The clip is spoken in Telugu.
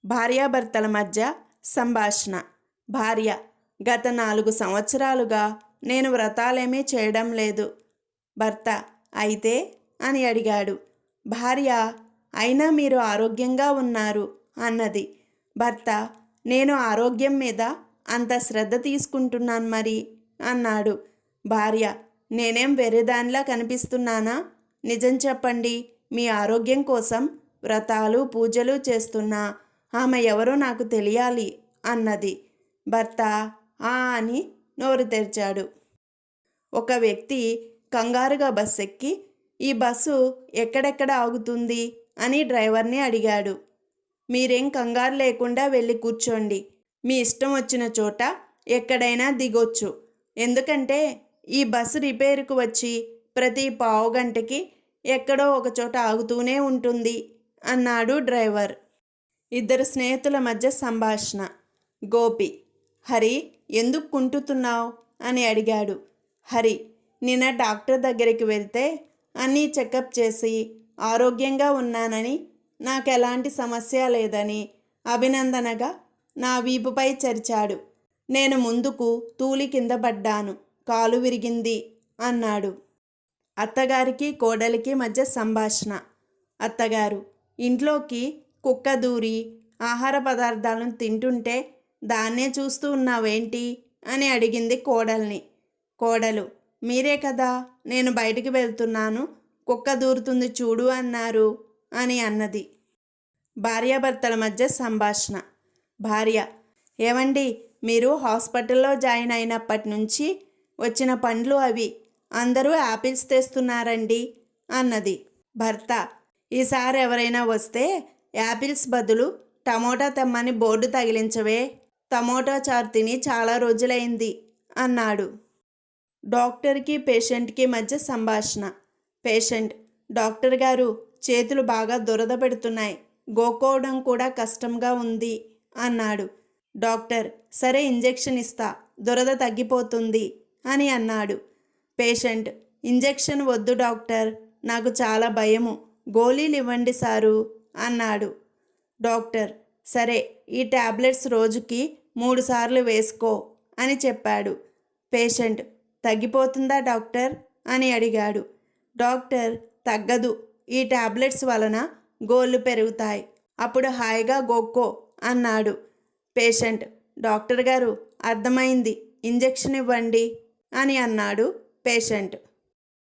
భార్యాభర్తల మధ్య సంభాషణ. భార్య: గత 4 సంవత్సరాలుగా నేను వ్రతాలేమీ చేయడం లేదు. భర్త: అయితే అని అడిగాడు. భార్య: అయినా మీరు ఆరోగ్యంగా ఉన్నారు అన్నది. భర్త: నేను ఆరోగ్యం మీద అంత శ్రద్ధ తీసుకుంటున్నాను మరి అన్నాడు. భార్య: నేనేం వెర్రిదానిలా కనిపిస్తున్నానా? నిజం చెప్పండి, మీ ఆరోగ్యం కోసం వ్రతాలు పూజలు చేస్తున్నా ఆమె ఎవరో నాకు తెలియాలి అన్నది. భర్త ఆ అని నోరు తెరిచాడు. ఒక వ్యక్తి కంగారుగా బస్సు ఎక్కి, ఈ బస్సు ఎక్కడెక్కడ ఆగుతుంది అని డ్రైవర్ని అడిగాడు. మీరేం కంగారు లేకుండా వెళ్ళి కూర్చోండి, మీ ఇష్టం వచ్చిన చోట ఎక్కడైనా దిగొచ్చు, ఎందుకంటే ఈ బస్సు రిపేరుకు వచ్చి ప్రతి పావుగంటకి ఎక్కడో ఒక చోట ఆగుతూనే ఉంటుంది అన్నాడు డ్రైవర్. ఇద్దరు స్నేహితుల మధ్య సంభాషణ. గోపి: హరి, ఎందుకు కుంటుతున్నావు అని అడిగాడు. హరి: నిన్న డాక్టర్ దగ్గరికి వెళ్తే అన్నీ చెకప్ చేసి ఆరోగ్యంగా ఉన్నానని, నాకు ఎలాంటి సమస్య లేదని అభినందనగా నా వీపుపై చరిచాడు. నేను ముందుకు తూలి కింద పడ్డాను, కాలు విరిగింది అన్నాడు. అత్తగారికి కోడలికి మధ్య సంభాషణ. అత్తగారు: ఇంట్లోకి కుక్క దూరి ఆహార పదార్థాలను తింటుంటే దాన్నే చూస్తూ ఉన్నావేంటి అని అడిగింది కోడల్ని. కోడలు: మీరే కదా నేను బయటికి వెళ్తున్నాను, కుక్క దూరుతుంది చూడు అన్నారు అని అన్నది. భార్యాభర్తల మధ్య సంభాషణ. భార్య: ఏమండి, మీరు హాస్పిటల్లో జాయిన్ అయినప్పటి నుంచి వచ్చిన పండ్లు అవి, అందరూ యాపిల్స్ తెస్తున్నారండి అన్నది. భర్త: ఈసారి ఎవరైనా వస్తే యాపిల్స్ బదులు టమోటా తెమ్మని బోర్డు తగిలించవే, టమోటా చారు తిని చాలా రోజులైంది అన్నాడు. డాక్టర్కి పేషెంట్కి మధ్య సంభాషణ. పేషెంట్: డాక్టర్ గారు, చేతులు బాగా దురద పెడుతున్నాయి, గోకోవడం కూడా కష్టంగా ఉంది అన్నాడు. డాక్టర్: సరే, ఇంజెక్షన్ ఇస్తా, దురద తగ్గిపోతుంది అని అన్నాడు. పేషెంట్: ఇంజెక్షన్ వద్దు డాక్టర్, నాకు చాలా భయము, గోళీలు ఇవ్వండి సారు అన్నాడు. డాక్టర్: సరే, ఈ టాబ్లెట్స్ రోజుకి 3 సార్లు వేసుకో అని చెప్పాడు. పేషెంట్: తగ్గిపోతుందా డాక్టర్ అని అడిగాడు. డాక్టర్: తగ్గదు, ఈ టాబ్లెట్స్ వలన గోళ్ళు పెరుగుతాయి, అప్పుడు హాయిగా గోక్కో అన్నాడు. పేషెంట్: డాక్టర్ గారు, అర్థమైంది, ఇంజెక్షన్ ఇవ్వండి అని అన్నాడు పేషెంట్.